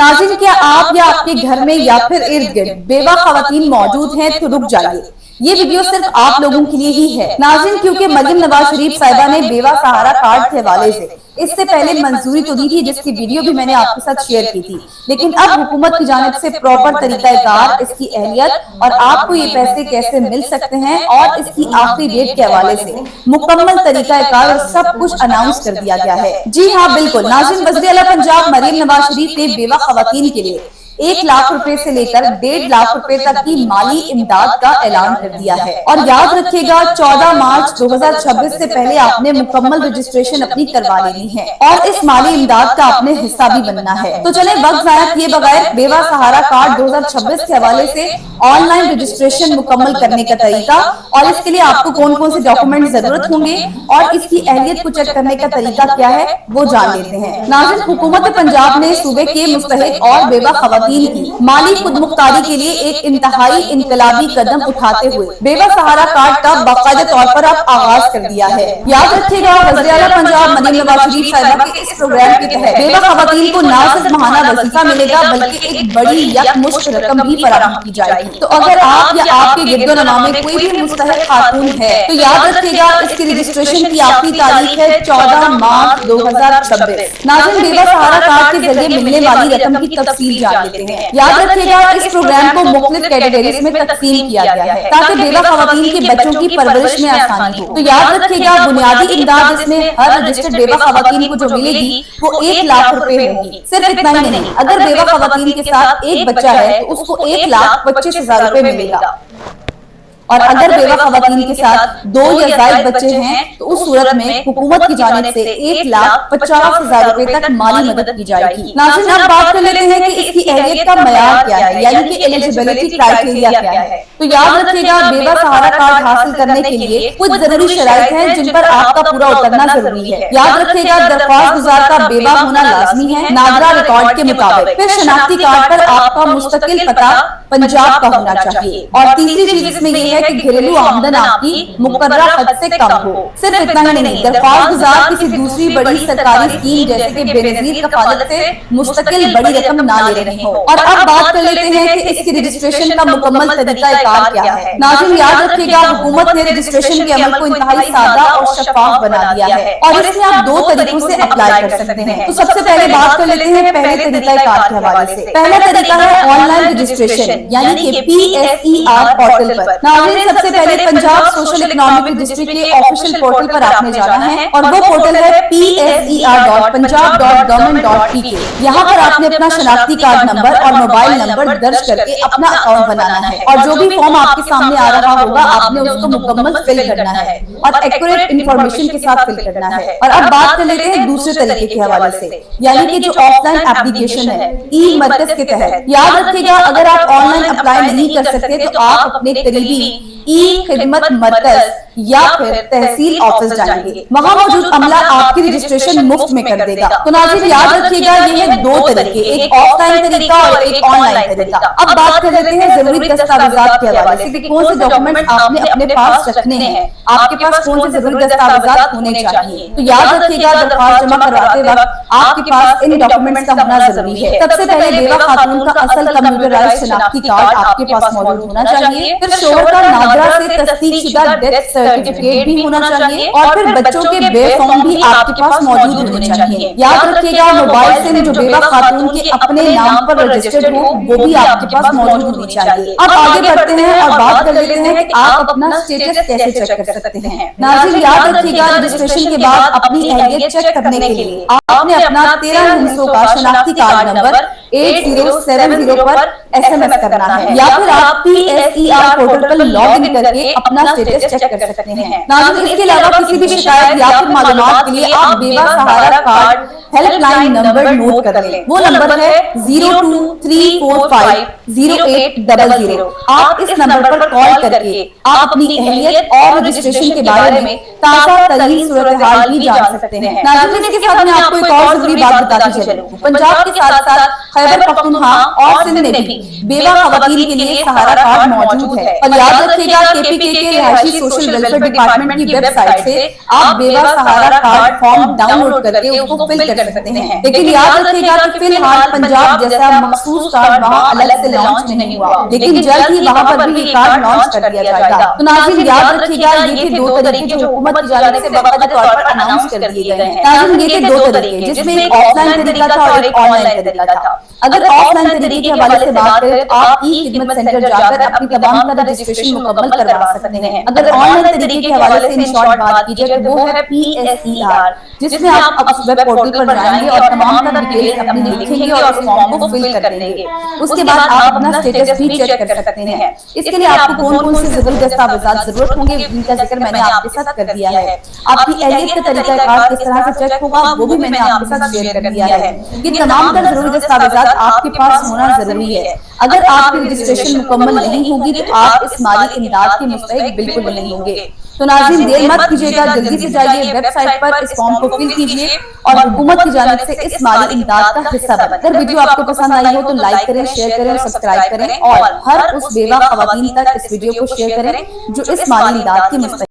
नाज़रीन, क्या आप या आपके घर में या फिर इर्द गिर्द बेवा खवातीन मौजूद हैं तो रुक जाइए, ये वीडियो सिर्फ आप लोगों के लिए ही है। नाज़रीन, क्योंकि मरियम नवाज शरीफ साहिबा ने बेवा सहारा कार्ड के हवाले से इससे पहले मंजूरी तो दी थी, जिसकी वीडियो भी मैंने आपके साथ शेयर की थी, लेकिन अब हुकूमत की जानिब से प्रॉपर तरीकाकार, इसकी अहलियत और आपको ये पैसे कैसे मिल सकते हैं और इसकी आखिरी डेट के हवाले से मुकम्मल तरीकाकार और सब कुछ अनाउंस कर दिया गया है। जी हाँ, बिल्कुल नाज़रीन, वज़ीर आला पंजाब मरियम नवाज शरीफ ने बेवा खवातीन के लिए 1 लाख रुपए से लेकर 1.5 लाख रुपए तक की माली इमदाद का ऐलान कर दिया है। और याद रखिएगा, 14 मार्च 2026 से पहले आपने मुकम्मल रजिस्ट्रेशन अपनी करवा लेनी है और इस माली इमदाद का आपने हिस्सा भी बनना है। तो चले वक्त जाया किए बगैर बेवा सहारा कार्ड 2026 के हवाले से ऑनलाइन रजिस्ट्रेशन मुकम्मल करने का तरीका और इसके लिए आपको कौन कौन से डॉक्यूमेंट जरूरत होंगे और इसकी अहलियत को चेक करने का तरीका क्या है वो जान लेते हैं। नाज़रीन, हुकूमत पंजाब ने सूबे के मुस्तहिक और बेवा खवातीन की माली खुदमुख्तारी के लिए एक इंतहाई इनकलाबी कदम उठाते हुए बेवा सहारा कार्ड का बाकायदा तौर पर अब आगाज कर दिया है। याद रखिएगा, वज़ीर आला पंजाब मरियम नवाज शरीफ साहिबा के इस प्रोग्राम के तहत बेवा खवातीन को न सिर्फ माहाना वजीफा मिलेगा बल्कि एक बड़ी यकमुश्त रकम भी फराहम की जाएगी। तो अगर आप या आपके गिरदोनवा में कोई भी मुस्तहिक खातून है तो याद रखिएगा, इसकी रजिस्ट्रेशन की आखिरी तारीख है 14 मार्च 2026। नाज़रीन, बेवा सहारा कार्ड के जरिए मिलने वाली रकम की तफसील जान लेते हैं। याद रखिएगा, इस प्रोग्राम को मुख्तलिफ कैटेगरीज में तकसीम किया गया है ताकि बेवा खवातीन के बच्चों की परवरिश में आसानी हो। तो याद रखिएगा, बुनियादी इमदाद इसमें हर रजिस्टर्ड बेवा खवातीन को जो मिलेगी वो 1 लाख रुपए होगी। सिर्फ इतना ही नहीं, अगर बेवा खवातीन के साथ एक बच्चा है तो उसको 1,25,000 रुपए मिलेगा और अगर बेवा खवातीन के साथ 2 या ज़ायद बच्चे हैं तो उस सूरत में हुकूमत की जानिब से 1,50,000 रुपए तक माली मदद की जाएगी। नाज़रीन, अब बात कर लेते हैं कि इसकी अहलियत का मयार क्या है, यानी कि एलिजिबिलिटी क्राइटेरिया क्या है। तो याद रखिएगा, बेवा सहारा कार्ड हासिल करने के लिए कुछ जरूरी शराइत हैं जिन पर आपका पूरा उतरना जरूरी है। याद रखिएगा, दरख्वास्त गुजार का बेवा होना लाजमी है नादरा रिकॉर्ड के मुताबिक। फिर शनाख्ती कार्ड पर आपका मुस्तकिल पता पंजाब का होना चाहिए और तीसरी चीज इसमें यह है कि घरेलू आमदन आपकी मुकर्ररा हद से कम हो। सिर्फ इतना ही नहीं, दरख्वास्त गुजार किसी दूसरी बड़ी सरकारी स्कीम जैसे कि बेनजीर कफालत से मुस्तकिल बड़ी रकम ना ले रहे हो। और अब बात कर लेते हैं कि इसकी रजिस्ट्रेशन का मुकम्मल तरीकाकार क्या है। नाज़रीन, याद रखिएगा, हुकूमत ने रजिस्ट्रेशन के अमल को इंतहाई सादा और शफाफ बना दिया है और इसमें आप 2 तरीकों से अप्लाई कर सकते हैं। तो सबसे पहले बात कर लेते हैं पहले तरीकाकार के हवाले से। पहला तरीका है ऑनलाइन रजिस्ट्रेशन यानी कि PSER पोर्टल पर। नाज़रीन, सबसे पहले पंजाब सोशल इकोनॉमिक रजिस्ट्री के ऑफिशियल पोर्टल पर आपने जाना है और वो पोर्टल है PSER.punjab.government.pk। यहाँ पर आपने अपना शनाख्ती कार्ड नंबर और मोबाइल नंबर दर्ज करके अपना अकाउंट बनाना है और जो भी फॉर्म आपके सामने आ रहा होगा आपने उसको मुकम्मल फिल करना है और एक्यूरेट इंफॉर्मेशन के साथ फिल करना है। और अब बात कर लेते हैं दूसरे तरीके के हवाले से, यानी कि जो ऑफलाइन एप्लीकेशन है ई मरकज के तहत। याद रखिएगा, अगर आप ऑनलाइन अप्लाई नहीं कर सकते तो आप अपने करीबी ई खिदमत मरकज या फिर तहसील ऑफिस जाएंगे, वहाँ मौजूद अमला आपकी रजिस्ट्रेशन मुफ्त में कर देगा। तो नाज़रीन, याद रखिएगा, ये है 2 तरीके, एक ऑफलाइन तरीका और एक ऑनलाइन तरीका। अब बात कर लेते हैं जरूरी दस्तावेजात के हवाले से कि कौन से डॉक्यूमेंट आपने अपने पास रखने हैं, आपके पास कौन से जरूरी दस्तावेजात होने चाहिए। तो याद रखिएगा, दरख्वास्त जमा करवाते वक्त आपके पास इन डॉक्यूमेंट्स का होना जरूरी है। सबसे पहले बेवा खातून का असल कंप्यूटराइज्ड शनाख्ती कार्ड आपके पास मौजूद होना चाहिए। फिर शोहर का नादरा से तस्दीकशुदा डेथ सर्टिफिकेट भी होना चाहिए और फिर बच्चों के बे फॉर्म भी आपके पास मौजूद होने चाहिए। याद रखिएगा, मोबाइल सिम जो बेवा खातून के अपने नाम पर रजिस्टर्ड हो वो भी आपके पास मौजूद होनी चाहिए। अब आगे बढ़ते हैं और बात कर लेते हैं कि आप अपना स्टेटस कैसे चेक कर सकते हैं। नाज़रीन, याद रखिएगा, रजिस्ट्रेशन के बाद अपनी अहलियत चेक करने के लिए आपने अपना 13 हिस्सों का शनाख्ती कार्ड नंबर 8070 पर SMS करना है या फिर आप PSER पोर्टल पर लॉग इन करके अपना स्टेटस चेक कर सकते हैं। नाज़रीन, इसके अलावा किसी भी शिकायत या फिर मालूमात के लिए आप बेवा सहारा कार्ड हेल्पलाइन नंबर नोट कर लें। वो नंबर है 0234508000। आप इस नंबर पर कॉल करके आप अपनी अहलियत और रजिस्ट्रेशन के बारे में ताज़ा तरीन सूरत हाल भी जान सकते हैं। नाज़रीन, इसके साथ मैं आपको एक और जरूरी बात बताती चलूं, पंजाब के साथ साथ खैबर पख्तूनख्वा और सिंध में भी बेवा खवातीन के लिए सहारा कार्ड मौजूद है। और याद रखिएगा, KPK के रिहायशी सोशल वेलफेयर डिपार्टमेंट की वेबसाइट से आप बेवा सहारा कार्ड फॉर्म डाउनलोड करके उसको फिल कर सकते हैं। लेकिन याद रखिएगा कि फिलहाल पंजाब जैसा मखसूस कार्ड वहाँ अलग से लॉन्च नहीं हुआ, लेकिन जल्द ही वहाँ पर भी ये कार्ड लॉन्च कर दिया जाएगा। तो नाज़रीन याद रखिएगा, ये थे 2 तरीके जो हुकूमत की जानिब से बाकायदा तौर पर अनाउंस कर दिए गए हैं। नाज़रीन ये थे 2 तरीके, जिसमें एक ऑफलाइन तरीका था और एक ऑनलाइन तरीका था। अगर ऑफलाइन तरीके के हवाले से बात करें तो आप ई खिदमत सेंटर जाकर अपनी तमाम तरह रजिस्ट्रेशन मुकम्मल करवा सकते हैं। अगर ऑनलाइन तरीके के हवाले से इन शॉर्ट बात की जाए तो वो है PSER, जिसमें आप वेब पोर्टल पर जाएंगे और तमाम तरह डिटेल्स अपनी लिखेंगे और उस फॉर्म को फिल कर देंगे। उसके बाद आप अपना स्टेटस भी चेक कर सकते हैं। इसके लिए आपको कौन-कौन से जरूरी दस्तावेज़ात जरूरत होंगे, इनका जिक्र मैंने आपके साथ कर दिया है। आपकी अहलियत का तरीकाकार किस तरह से चेक होगा वो भी मैंने आपके साथ शेयर कर दिया है। ये तमाम तरह जरूरी दस्तावेज़ात आपके पास होना जरूरी है। अगर आपकी रजिस्ट्रेशन मुकम्मल नहीं होगी तो आप इस माली इमदाद के मुस्तहिक बिल्कुल नहीं होंगे। तो नाज़रीन देर मत कीजिएगा, जल्दी से जाइए वेबसाइट पर, इस फॉर्म को फिल कीजिए और हुकूमत की जानिब से इस माली इमदाद का हिस्सा बनें। अगर वीडियो आपको पसंद आई हो तो लाइक करें, शेयर करें और सब्सक्राइब करें और हर उस बेवा खवातीन तक इस वीडियो को शेयर करें जो इस माली इमदाद की मुस्तहिक